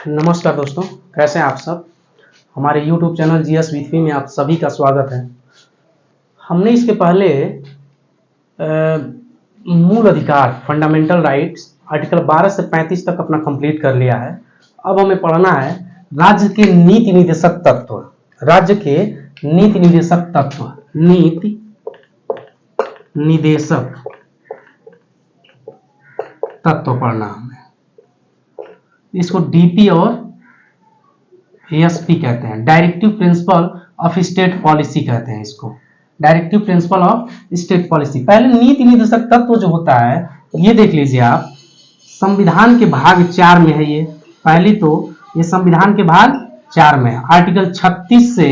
नमस्कार दोस्तों, कैसे हैं आप सब। हमारे YouTube channel GS with me में आप सभी का स्वागत है। हमने इसके पहले मूल अधिकार फंडामेंटल राइट्स आर्टिकल 12 से 35 तक अपना कंप्लीट कर लिया है। अब हमें पढ़ना है राज्य के नीति निर्देशक तत्व। राज्य के नीति निर्देशक तत्व, नीति निर्देशक तत्व पढ़ना हमें। इसको डीपी और एएसपी कहते हैं, directive principle of state policy कहते हैं इसको, directive principle of state policy. पहले नीति निर्देशक तत्व जो होता है ये देख लीजिए आप, संविधान के भाग 4 में है ये। पहली तो ये संविधान के भाग 4 में है, आर्टिकल 36 से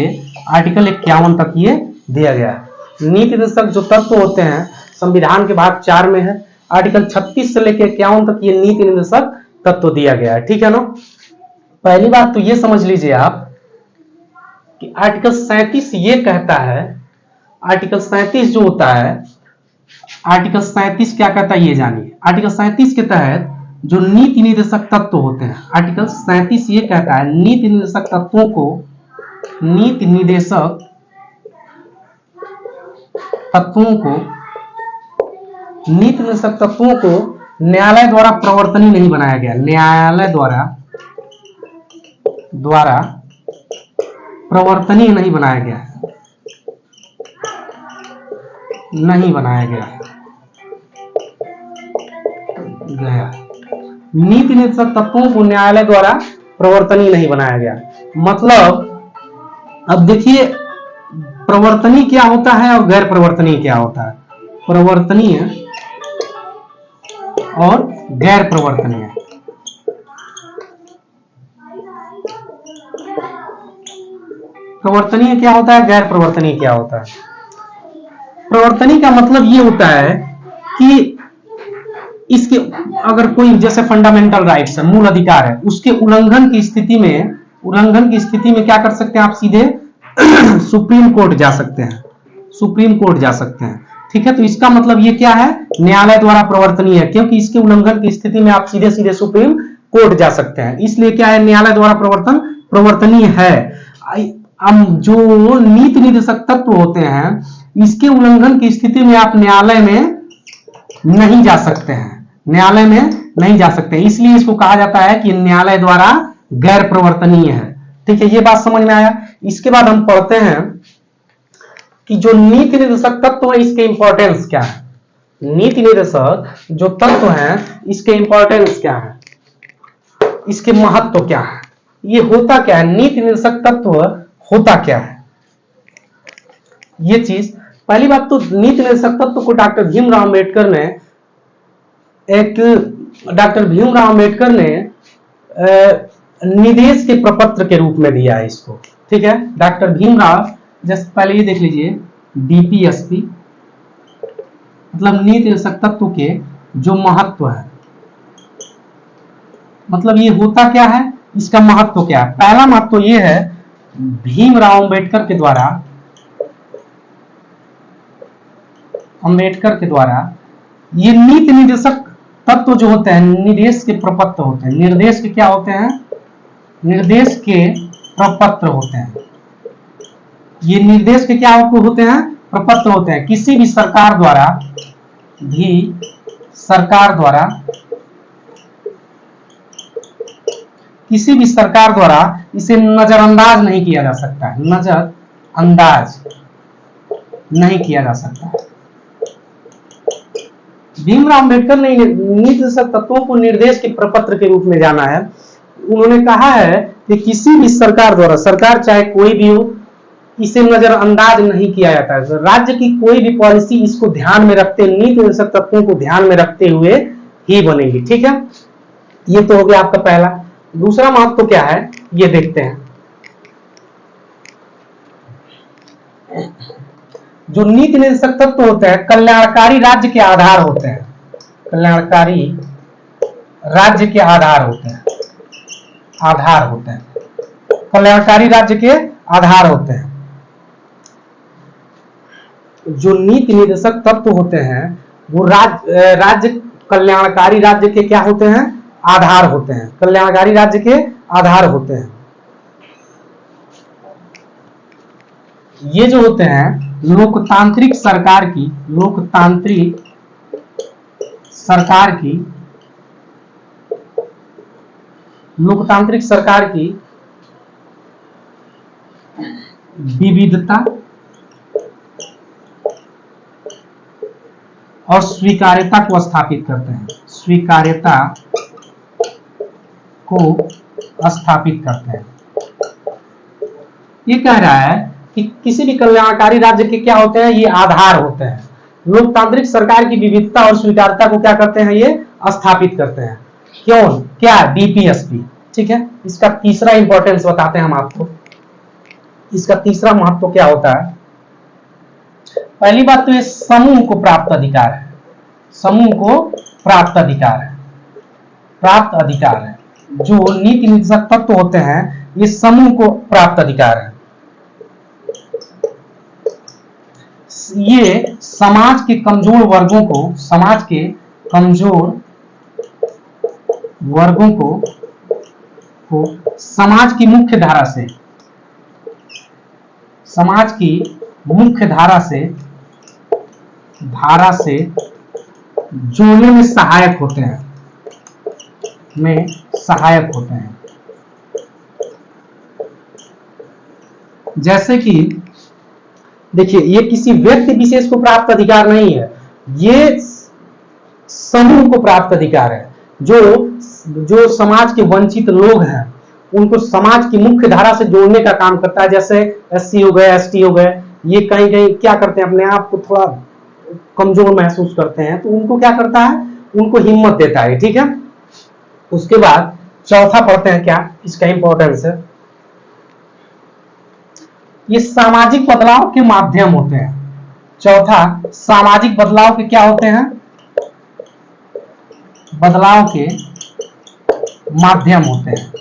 आर्टिकल 51 तक ये दिया गया है। नीति निर्देशक जो तत्व होते हैं संविधान के भाग 4 में है, आर्टिकल 36 से लेकर 51 तक ये नीति निर्देशक तत्व दिया गया है, ठीक है ना। पहली बात तो ये समझ लीजिए आप कि आर्टिकल 37 ये कहता है, आर्टिकल 37 जो होता है, आर्टिकल 37 क्या कहता है ये जानिए। आर्टिकल 37 के तहत जो नीति निर्देशक तत्व होते हैं, आर्टिकल 37 ये कहता है नीति निर्देशक तत्वों को, नीति निर्देशक तत्वों को, नीति निर्देशक तत्वों को न्यायालय द्वारा प्रवर्तनीय नहीं बनाया गया। न्यायालय द्वारा प्रवर्तनीय नहीं बनाया गया, नहीं बनाया गया। नीति निर्देशक तत्वों को न्यायालय द्वारा प्रवर्तनीय नहीं बनाया गया। मतलब अब देखिए प्रवर्तनीय क्या होता है और गैर प्रवर्तनीय क्या होता है। प्रवर्तनीय और गैर प्रवर्तनीय, प्रवर्तनीय क्या होता है, गैर प्रवर्तनीय क्या होता है। प्रवर्तनीय का मतलब ये होता है कि इसके अगर कोई जैसे फंडामेंटल राइट्स है, मूल अधिकार है, उसके उल्लंघन की स्थिति में क्या कर सकते हैं आप, सीधे सुप्रीम कोर्ट जा सकते हैं, सुप्रीम कोर्ट जा सकते हैं, ठीक है। तो इसका मतलब ये क्या है, न्यायालय द्वारा प्रवर्तनीय है, क्योंकि इसके उल्लंघन की स्थिति में आप सीधे सीधे सुप्रीम कोर्ट जा सकते हैं, इसलिए क्या है, न्यायालय द्वारा प्रवर्तनीय है। जो नीति निर्देशक तत्व होते हैं इसके उल्लंघन की स्थिति में आप न्यायालय में नहीं जा सकते हैं, न्यायालय में नहीं जा सकते, इसलिए इसको कहा जाता है कि न्यायालय द्वारा गैर प्रवर्तनीय है, ठीक है। ये बात समझ में आया। इसके बाद हम पढ़ते हैं कि जो नीति निर्देशक तत्व है इसके इंपॉर्टेंस क्या है। नीति निर्देशक जो तत्व है इसके इंपॉर्टेंस क्या है, इसके महत्व क्या है, ये होता क्या है, नीति निर्देशक तत्व होता क्या है, ये चीज। पहली बात तो नीति निर्देशक तत्व को डॉक्टर भीमराव अम्बेडकर ने निर्देश के प्रपत्र के रूप में दिया है इसको, ठीक है। डॉक्टर भीमराव, जैसे पहले ये देख लीजिए डीपीएसपी, मतलब नीति निर्देशक तत्व के जो महत्व है, मतलब ये होता क्या है, इसका महत्व क्या है। पहला महत्व ये है, भीमराव अम्बेडकर के द्वारा ये नीति निर्देशक तत्व जो होते हैं, निर्देश के प्रपत्र होते हैं। निर्देश के क्या होते हैं, निर्देश के प्रपत्र होते हैं। ये निर्देश के क्या होते हैं, प्रपत्र होते हैं। किसी भी सरकार द्वारा इसे नजरअंदाज नहीं किया जा सकता है, नजरअंदाज नहीं किया जा सकता है। भीमराव अम्बेडकर ने नीति निर्देशक तत्वों को निर्देश के प्रपत्र के रूप में जाना है। उन्होंने कहा है कि किसी भी सरकार द्वारा, सरकार चाहे कोई भी हो, इसे नजरअंदाज नहीं किया जाता है। राज्य की कोई भी पॉलिसी इसको ध्यान में रखते, नीति निर्देशक तत्वों को ध्यान में रखते हुए ही बनेगी, ठीक है। ये तो हो गया आपका पहला। दूसरा महत्व क्या है ये देखते हैं। जो नीति निर्देशक तत्व होते हैं कल्याणकारी राज्य के आधार होते हैं, कल्याणकारी राज्य के आधार होते हैं, कल्याणकारी राज्य के आधार होते हैं। जो नीति निर्देशक तत्व होते हैं वो राज्य कल्याणकारी राज्य के क्या होते हैं, आधार होते हैं, कल्याणकारी राज्य के आधार होते हैं। ये जो होते हैं लोकतांत्रिक सरकार की, लोकतांत्रिक सरकार की, लोकतांत्रिक सरकार की विविधता और स्वीकार्यता को स्थापित करते हैं, स्वीकार्यता को स्थापित करते हैं। ये कह रहा है कि किसी भी कल्याणकारी राज्य के क्या होते हैं, ये आधार होते हैं। लोकतांत्रिक सरकार की विविधता और स्वीकार्यता को क्या करते हैं, ये स्थापित करते हैं। क्यों, क्या, डीपीएसपी। ठीक है, इसका तीसरा इंपॉर्टेंस बताते हैं हम आपको। इसका तीसरा महत्व क्या होता है। पहली बात तो ये समूह को प्राप्त अधिकार है, समूह को प्राप्त अधिकार है, प्राप्त अधिकार है। जो नीति निर्देशक तत्व होते हैं ये समूह को प्राप्त अधिकार है। ये समाज के कमजोर वर्गों को, समाज के कमजोर वर्गों को समाज की मुख्य धारा से, समाज की मुख्य धारा से जोड़ने में सहायक होते हैं, में सहायक होते हैं। जैसे कि देखिए, ये किसी व्यक्ति विशेष को प्राप्त अधिकार नहीं है, ये समूह को प्राप्त अधिकार है। जो समाज के वंचित लोग हैं उनको समाज की मुख्य धारा से जोड़ने का काम करता है। जैसे एससी हो गए, एसटी हो गए, ये कहीं कहीं क्या करते हैं, अपने आप को थोड़ा कमजोर महसूस करते हैं, तो उनको क्या करता है, उनको हिम्मत देता है। ठीक है, उसके बाद चौथा पढ़ते हैं, क्या इसका इंपॉर्टेंस है। ये सामाजिक बदलाव के माध्यम होते हैं। चौथा, सामाजिक बदलाव के क्या होते हैं, बदलाव के माध्यम होते हैं।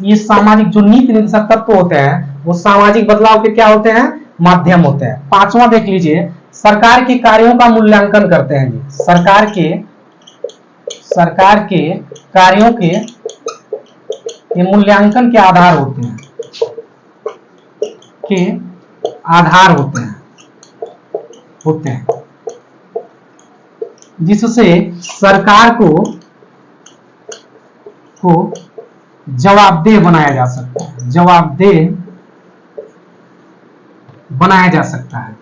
ये सामाजिक, जो नीति निर्देशक तत्व होते हैं वो सामाजिक बदलाव के क्या होते हैं, माध्यम होते हैं। पांचवा देख लीजिए, सरकार के कार्यों का मूल्यांकन करते हैं। ये सरकार के कार्यों के मूल्यांकन के आधार होते हैं, के आधार होते हैं जिससे सरकार को जवाबदेह बनाया जा सकता है, जवाबदेह बनाया जा सकता है,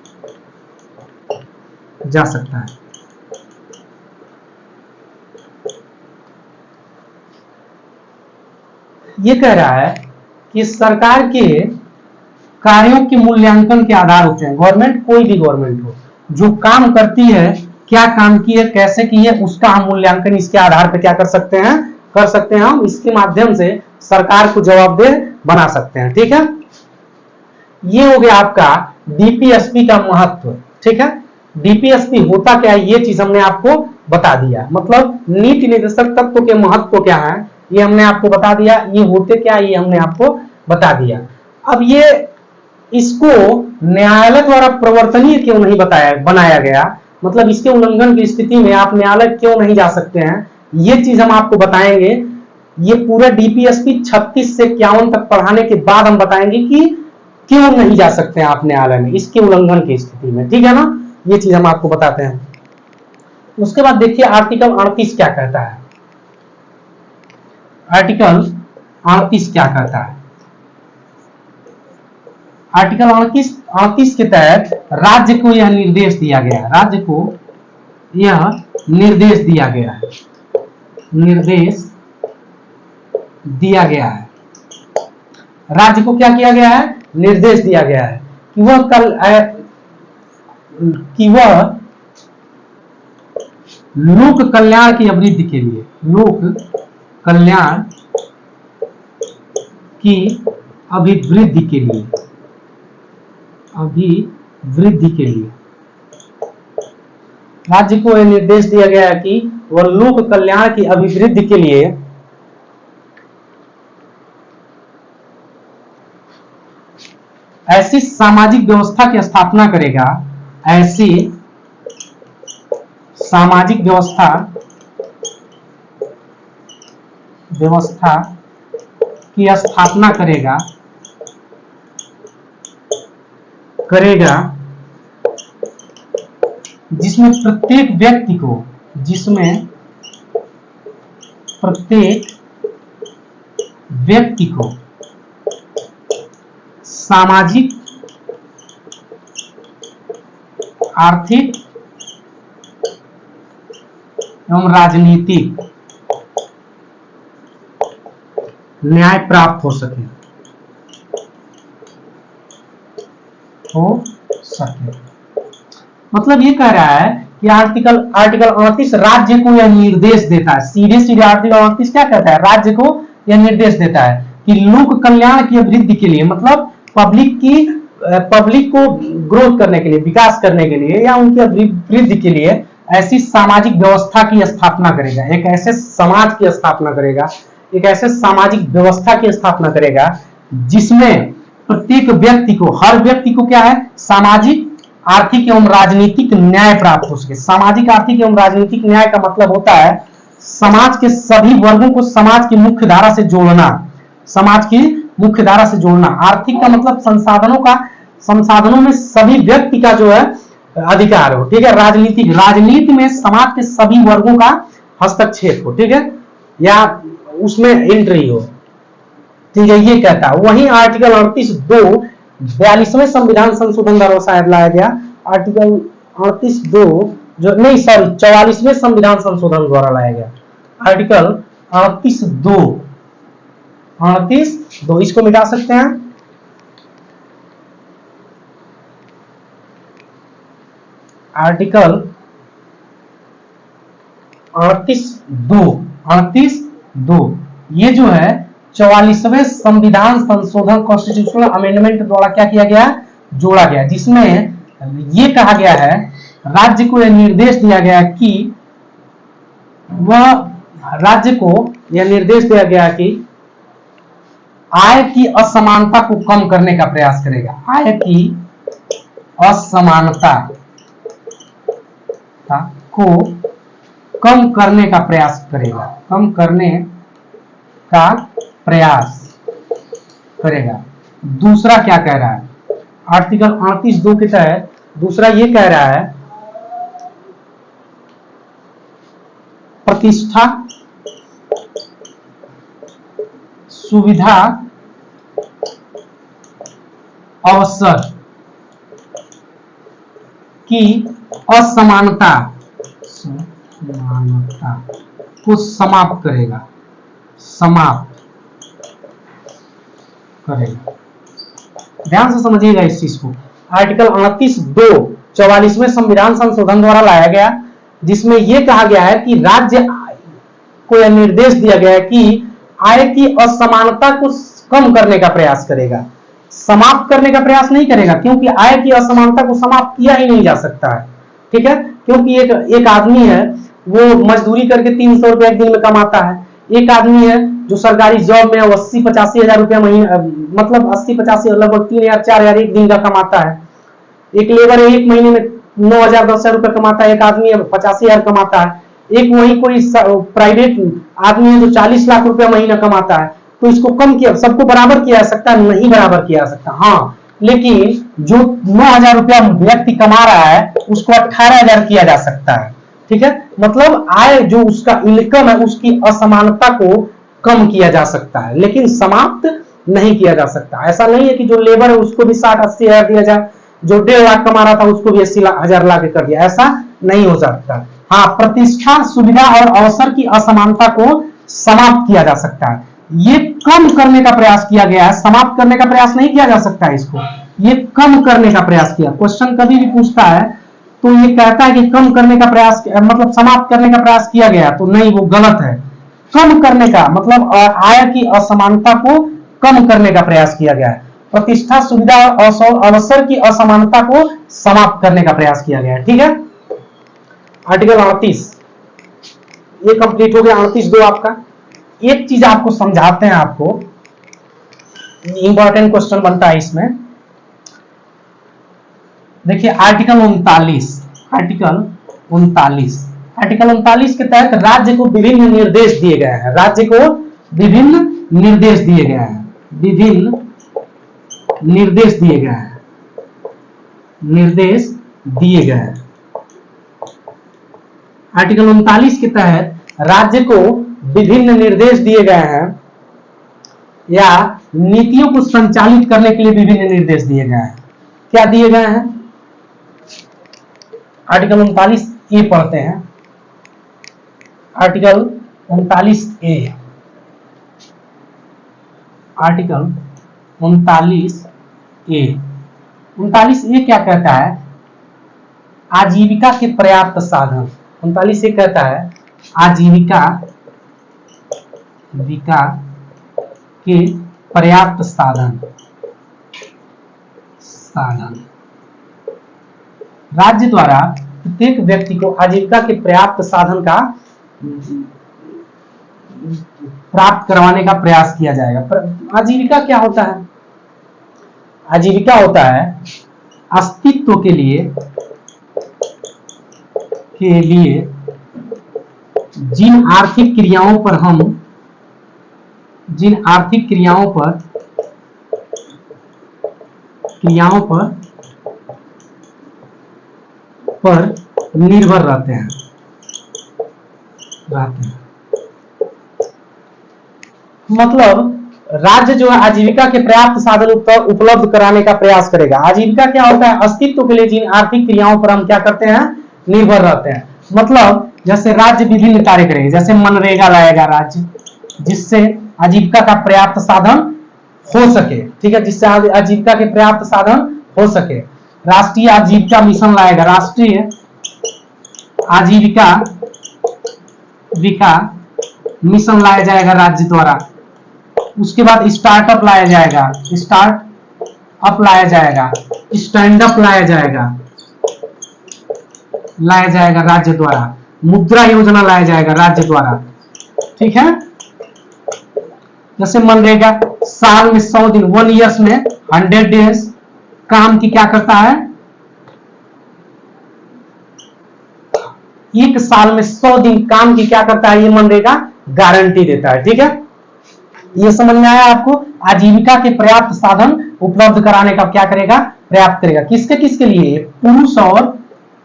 ये कह रहा है कि सरकार के कार्यों के मूल्यांकन के आधार होते हैं। गवर्नमेंट, कोई भी गवर्नमेंट हो, जो काम करती है, क्या काम की है, कैसे की है, उसका हम मूल्यांकन इसके आधार पर क्या कर सकते हैं, हम इसके माध्यम से सरकार को जवाबदेह बना सकते हैं। ठीक है, ये हो गया आपका डीपीएसपी का महत्व। ठीक है, डीपीएसपी होता क्या है, ये चीज हमने आपको बता दिया। मतलब नीति निर्देशक तत्व के महत्व क्या है ये हमने आपको बता दिया, ये होते क्या है ये हमने आपको बता दिया। अब ये इसको न्यायालय द्वारा प्रवर्तनीय क्यों नहीं बनाया गया, मतलब इसके उल्लंघन की स्थिति में आप न्यायालय क्यों नहीं जा सकते हैं, ये चीज हम आपको बताएंगे। ये पूरा डीपीएसपी 36 से 51 तक पढ़ाने के बाद हम बताएंगे कि क्यों नहीं जा सकते हैं आप न्यायालय में इसके उल्लंघन की स्थिति में। ठीक है ना, ये चीज हम आपको बताते हैं। उसके बाद देखिए आर्टिकल 38 क्या कहता है। आर्टिकल 38 क्या कहता है। आर्टिकल 38 के तहत राज्य को यह निर्देश दिया गया है, राज्य को यह निर्देश दिया गया है, निर्देश दिया गया है। राज्य को क्या किया गया है, निर्देश दिया गया है कि वह लोक कल्याण की अभिवृद्धि के लिए, लोक कल्याण की अभिवृद्धि के लिए, राज्य को यह निर्देश दिया गया है कि वह लोक कल्याण की अभिवृद्धि के लिए ऐसी सामाजिक व्यवस्था की स्थापना करेगा, ऐसी सामाजिक व्यवस्था व्यवस्था की स्थापना करेगा जिसमें प्रत्येक व्यक्ति को सामाजिक, आर्थिक एवं राजनीतिक न्याय प्राप्त हो सके। मतलब ये कह रहा है कि आर्टिकल 38 राज्य को यह निर्देश देता है, सीधे सीधे आर्टिकल 38 क्या कहता है, राज्य को यह निर्देश देता है कि लोक कल्याण की वृद्धि के लिए, मतलब पब्लिक को ग्रोथ करने के लिए, विकास करने के लिए या उनकी वृद्धि के लिए ऐसी सामाजिक व्यवस्था की स्थापना करेगा, एक ऐसे समाज की स्थापना करेगा, एक ऐसे सामाजिक व्यवस्था की स्थापना करेगा जिसमें प्रत्येक व्यक्ति को, हर व्यक्ति को क्या है, सामाजिक, आर्थिक एवं राजनीतिक न्याय प्राप्त हो सके। सामाजिक, आर्थिक एवं राजनीतिक न्याय का मतलब होता है समाज के सभी वर्गों को समाज की मुख्य धारा से जोड़ना, समाज की मुख्य धारा से जोड़ना। आर्थिक का मतलब संसाधनों में सभी व्यक्ति का जो है अधिकार हो, ठीक है। राजनीति में समाज के सभी वर्गों का हस्तक्षेप हो, ठीक है, या उसमें एंट्री हो, ठीक है, ये कहता है। वहीं आर्टिकल 38(2) 42वें संविधान संशोधन द्वारा शायद लाया गया, आर्टिकल 38(2) जो नहीं, सॉरी, 44वें संविधान संशोधन द्वारा लाया गया, आर्टिकल 38(2) इसको मिटा सकते हैं। आर्टिकल 38(2) ये जो है 44वें संविधान संशोधन कॉन्स्टिट्यूशनल अमेंडमेंट द्वारा क्या किया गया, जोड़ा गया, जिसमें ये कहा गया है, राज्य को यह निर्देश दिया गया कि आय की असमानता को कम करने का प्रयास करेगा, आय की असमानता को कम करने का प्रयास करेगा, कम करने का प्रयास करेगा। दूसरा क्या कह रहा है, आर्टिकल 38(2) के तहत दूसरा ये कह रहा है, प्रतिष्ठा, सुविधा, अवसर की असमानता को समाप्त करेगा, ध्यान से समझिएगा इस चीज को। आर्टिकल 38(2) 44वें संविधान संशोधन द्वारा लाया गया, जिसमें यह कहा गया है कि राज्य को यह निर्देश दिया गया है कि आय की असमानता को कम करने का प्रयास करेगा, समाप्त करने का प्रयास नहीं करेगा, क्योंकि आय की असमानता को समाप्त किया ही नहीं जा सकता है, ठीक है। क्योंकि एक आदमी है वो मजदूरी करके 300 रुपया एक दिन में कमाता है, एक आदमी है जो सरकारी जॉब में 80-85 हजार रुपया महीना, मतलब 80-85 लगभग 3,000-4,000 एक दिन का कमाता है। एक लेबर है एक महीने में 9,000-10,000 रुपया कमाता है, एक आदमी है 85,000 कमाता है, एक वही कोई प्राइवेट आदमी है जो 40 लाख रुपया महीना कमाता है। तो इसको कम किया, सबको बराबर किया जा सकता है, नहीं बराबर किया जा सकता, हाँ, लेकिन जो 9,000 रुपया व्यक्ति कमा रहा है उसको 18,000 किया जा सकता है, ठीक है। मतलब आय जो उसका इनकम है उसकी असमानता को कम किया जा सकता है, लेकिन समाप्त नहीं किया जा सकता। ऐसा नहीं है कि जो लेबर है उसको भी 60-80 हजार दिया जाए, जो 1.5 लाख कमा रहा था उसको भी 80 हजार ला के कर दिया, ऐसा नहीं हो सकता। हाँ, प्रतिष्ठा, सुविधा और अवसर की असमानता को समाप्त किया जा सकता है, ये कम करने का प्रयास किया गया है, समाप्त करने का प्रयास नहीं किया जा सकता है, इसको ये कम करने का प्रयास किया। क्वेश्चन कभी भी पूछता है तो ये कहता है कि कम करने का प्रयास, मतलब समाप्त करने का प्रयास किया गया, तो नहीं, वो गलत है। कम करने का मतलब आय की असमानता को कम करने का प्रयास किया गया है, प्रतिष्ठा, सुविधा और अवसर की असमानता को समाप्त करने का प्रयास किया गया है, ठीक है। आर्टिकल 38 ये कंप्लीट हो गया। 38(2) आपका। एक चीज आपको समझाते हैं, आपको इंपॉर्टेंट क्वेश्चन बनता है इसमें। देखिए आर्टिकल 39 के तहत राज्य को विभिन्न निर्देश दिए गए हैं, राज्य को विभिन्न निर्देश दिए गए हैं, विभिन्न निर्देश दिए गए हैं, निर्देश दिए गए हैं। आर्टिकल 39 के तहत राज्य को विभिन्न निर्देश दिए गए हैं या नीतियों को संचालित करने के लिए विभिन्न निर्देश दिए गए हैं। क्या दिए गए हैं? आर्टिकल 39 ए पढ़ते हैं। आर्टिकल 39 ए, आर्टिकल 39 ए, 39 ए क्या कहता है? आजीविका के पर्याप्त साधन। 39 ए कहता है आजीविका के पर्याप्त साधन। राज्य द्वारा प्रत्येक व्यक्ति को आजीविका के पर्याप्त साधन का प्राप्त करवाने का प्रयास किया जाएगा। आजीविका क्या होता है? आजीविका होता है अस्तित्व के लिए जिन आर्थिक क्रियाओं पर निर्भर रहते हैं। मतलब राज्य जो है आजीविका के पर्याप्त साधन उपलब्ध कराने का प्रयास करेगा। आजीविका क्या होता है? अस्तित्व के लिए जिन आर्थिक क्रियाओं पर हम क्या करते हैं? निर्भर रहते हैं। मतलब जैसे राज्य विभिन्न कार्य करेगा, जैसे मनरेगा लाएगा राज्य, जिससे आजीविका का पर्याप्त साधन हो सके। ठीक है, जिससे आजीविका के पर्याप्त साधन हो सके। राष्ट्रीय आजीविका मिशन लाएगा, राष्ट्रीय आजीविका मिशन लाया जाएगा राज्य द्वारा। उसके बाद स्टार्टअप लाया जाएगा, स्टार्टअप लाया जाएगा, स्टैंड अप लाया जाएगा राज्य द्वारा। मुद्रा योजना लाया जाएगा राज्य द्वारा। ठीक है, जैसे मनरेगा साल में 100 दिन, 1 ईयर्स में 100 डेज काम की क्या करता है? एक साल में 100 दिन काम की क्या करता है? ये मनरेगा गारंटी देता है। ठीक है, ये समझ में आया आपको? आजीविका के पर्याप्त साधन उपलब्ध कराने का क्या करेगा? पर्याप्त करेगा। किसके किसके लिए? पुरुष और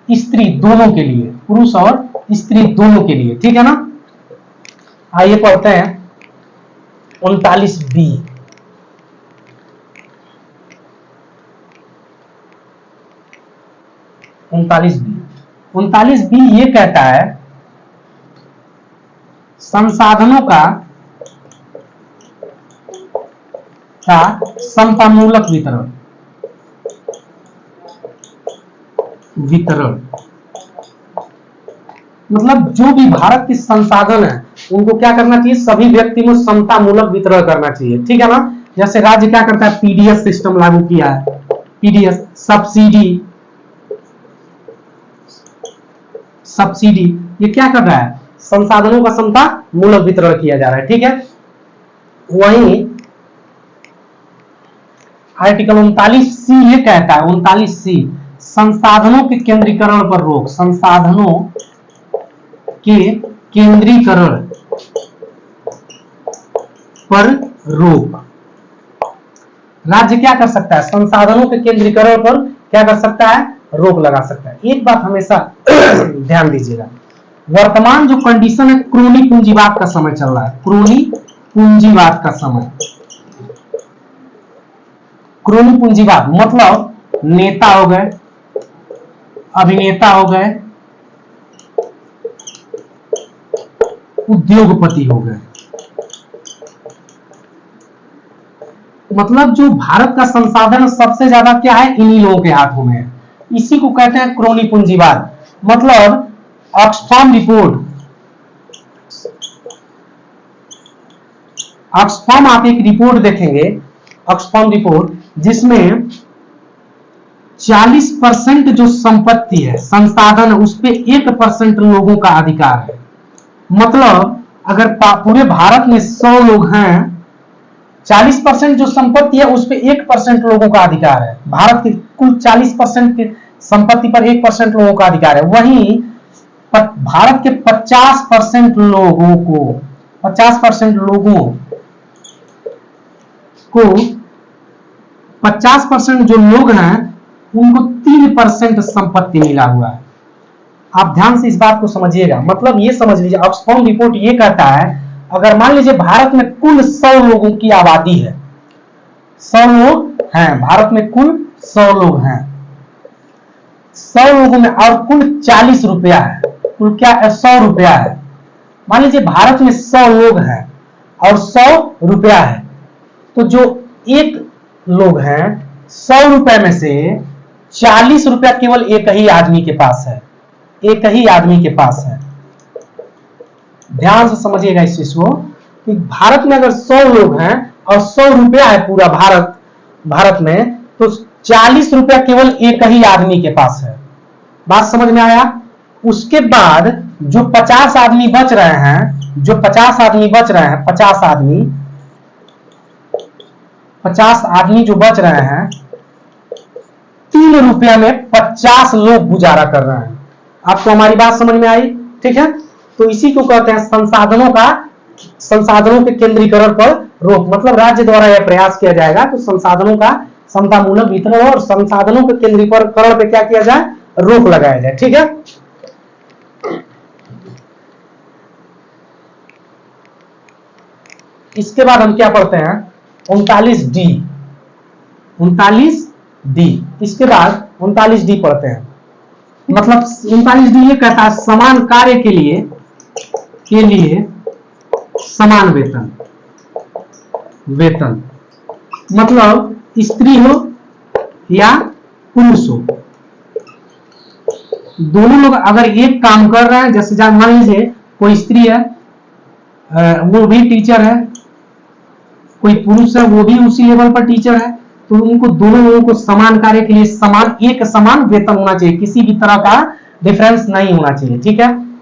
स्त्री दोनों के लिए, पुरुष और स्त्री दोनों के लिए। ठीक है ना? आइए पढ़ते हैं 39B। 39B ये कहता है संसाधनों का समतामूलक वितरण। मतलब जो भी भारत के संसाधन है उनको क्या करना चाहिए? सभी व्यक्ति में समतामूलक वितरण करना चाहिए। ठीक है ना? जैसे राज्य क्या करता है? पीडीएस सिस्टम लागू किया है, पीडीएस सब्सिडी, ये क्या कर रहा है? संसाधनों का समतामूलक वितरण किया जा रहा है। ठीक है, वहीं आर्टिकल 39C ये कहता है, 39C संसाधनों के केंद्रीकरण पर रोक। संसाधनों के केंद्रीकरण पर रोक। राज्य क्या कर सकता है? संसाधनों के केंद्रीकरण पर क्या कर सकता है? रोक लगा सकता है। एक बात हमेशा ध्यान दीजिएगा, वर्तमान जो कंडीशन है क्रोनी पूंजीवाद का समय चल रहा है, क्रोनी पूंजीवाद का समय। क्रोनी पूंजीवाद मतलब नेता हो गए, अभिनेता हो गए, उद्योगपति हो गए। मतलब जो भारत का संसाधन सबसे ज्यादा क्या है? इन्हीं लोगों के हाथों में है। इसी को कहते हैं क्रोनी पूंजीवाद। मतलब ऑक्सफैम आप एक रिपोर्ट देखेंगे, ऑक्सफैम रिपोर्ट, जिसमें 40% जो संपत्ति है, संसाधन, उस पे 1% लोगों का अधिकार है। मतलब अगर पूरे भारत में 100 लोग हैं, 40% जो संपत्ति है उस पे 1% लोगों का अधिकार है। भारत की कुल 40% की संपत्ति पर 1% लोगों का अधिकार है। वहीं भारत के 50% लोगों को 50% लोगों को 50% जो लोग हैं उनको 3% संपत्ति मिला हुआ है। आप ध्यान से इस बात को समझिएगा, मतलब ये समझ लीजिए, ऑक्सफैम रिपोर्ट ये कहता है अगर मान लीजिए भारत में कुल 100 लोगों की आबादी है, 100 लोग हैं भारत में, कुल 100 लोग हैं, 100 लोगों में और कुल 40 रुपया है, कुल क्या 100 रुपया है। मान लीजिए भारत में 100 लोग हैं और 100 रुपया है, तो जो एक लोग हैं 100 रुपए में से 40 रुपया केवल एक ही आदमी के पास है, एक ही आदमी के पास है। ध्यान से समझिएगा इस चीज को कि भारत में अगर 100 लोग हैं और 100 रुपया है पूरा भारत में, तो 40 रुपया केवल एक ही आदमी के पास है। बात समझ में आया। उसके बाद जो 50 आदमी बच रहे हैं, जो 50 आदमी बच रहे हैं, 50 आदमी जो बच रहे हैं, 3 रुपया में 50 लोग गुजारा कर रहे हैं। आपको हमारी बात समझ में आई? ठीक है, तो इसी को कहते हैं संसाधनों के केंद्रीकरण पर रोक। मतलब राज्य द्वारा यह प्रयास किया जाएगा कि संसाधनों का समतामूलक वितरण और संसाधनों के केंद्रीकरण पे क्या किया जाए, रोक लगाया जाए। ठीक है, इसके बाद हम क्या पढ़ते हैं, 39D। इसके बाद 39D पढ़ते हैं। मतलब 39D ये कहता है समान कार्य के लिए समान वेतन। मतलब स्त्री हो या पुरुष हो, दोनों लोग अगर एक काम कर रहे हैं, जैसे मान लीजिए कोई स्त्री है वो भी टीचर है, कोई पुरुष है वो भी उसी लेवल पर टीचर है, तो उनको दोनों लोगों को समान कार्य के लिए समान वेतन होना चाहिए, किसी भी तरह का डिफरेंस नहीं होना चाहिए। ठीक है,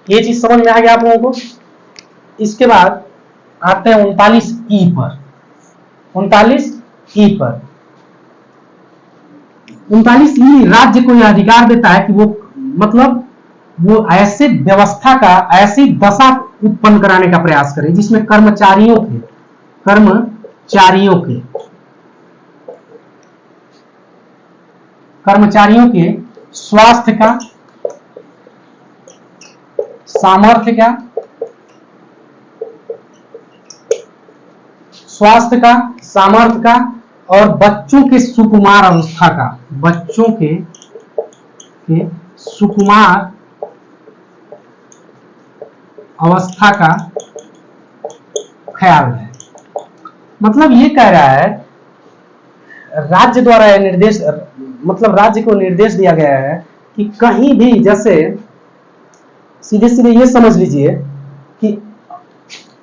ये चीज समझ में आ गया आप लोगों को। इसके बाद आते हैं 39E पर। 39E राज्य को यह अधिकार देता है कि वो ऐसे व्यवस्था का, ऐसी दशा उत्पन्न कराने का प्रयास करे जिसमें कर्मचारियों के स्वास्थ्य का, सामर्थ्य का और बच्चों के सुकुमार अवस्था का ख्याल है। मतलब ये कह रहा है राज्य द्वारा यह निर्देश, मतलब राज्य को निर्देश दिया गया है कि कहीं भी, जैसे सीधे ये समझ लीजिए कि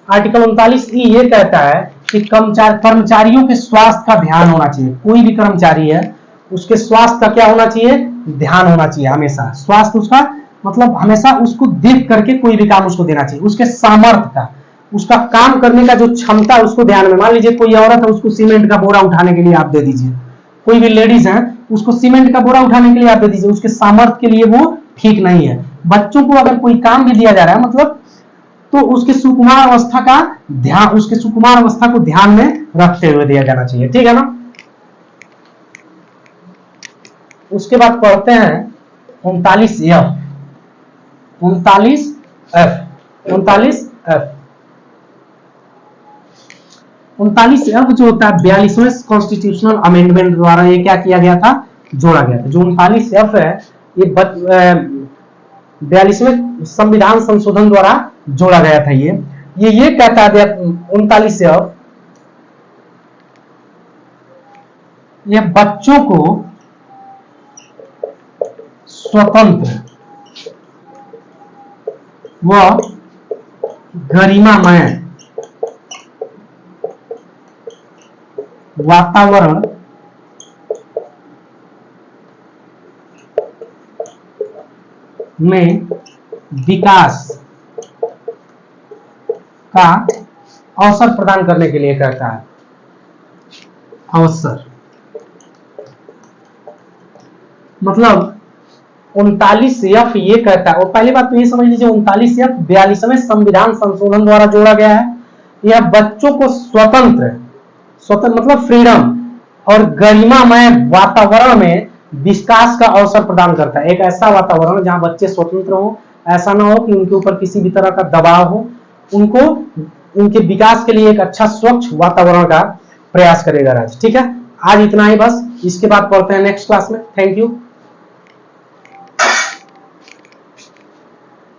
आर्टिकल 39E ये कहता है कि कर्मचारियों के स्वास्थ्य का ध्यान होना चाहिए। कोई भी कर्मचारी है उसके स्वास्थ्य का क्या होना चाहिए, ध्यान होना चाहिए हमेशा। स्वास्थ्य उसका मतलब हमेशा उसको देख करके कोई भी काम उसको देना चाहिए। उसके सामर्थ्य का, उसका काम करने का जो क्षमता, उसको ध्यान में। मान लीजिए कोई औरत है, उसको सीमेंट का बोरा उठाने के लिए आप दे दीजिए, कोई भी लेडीज है उसको सीमेंट का बोरा उठाने के लिए आप दे दीजिए, उसके सामर्थ्य के लिए वो ठीक नहीं है। बच्चों को अगर कोई काम भी दिया जा रहा है, मतलब तो उसके सुकुमार अवस्था का ध्यान, उसके सुकुमार अवस्था को ध्यान में रखते हुए दिया जाना चाहिए। ठीक है ना। उसके बाद पढ़ते हैं 39F। 39F जो होता है 42वें कॉन्स्टिट्यूशनल अमेंडमेंट द्वारा ये क्या किया गया था, जोड़ा गया था। जो 39F है ये 42वें संविधान संशोधन द्वारा जोड़ा गया था। ये कहता है 39F, ये बच्चों को स्वतंत्र व गरिमामय वातावरण में विकास का अवसर प्रदान करने के लिए कहता है। अवसर मतलब 39F ये कहता है, और पहली बात तो ये समझ लीजिए 39F 42वें संविधान संशोधन द्वारा जोड़ा गया है। यह बच्चों को स्वतंत्र मतलब फ्रीडम और गरिमामय वातावरण में विकास का अवसर प्रदान करता है। एक ऐसा वातावरण जहां बच्चे स्वतंत्र हो, ऐसा ना हो कि उनके ऊपर किसी भी तरह का दबाव हो, उनको उनके विकास के लिए एक अच्छा स्वच्छ वातावरण का प्रयास करेगा राज्य। ठीक है, आज इतना ही बस, इसके बाद पढ़ते हैं नेक्स्ट क्लास में। Thank you.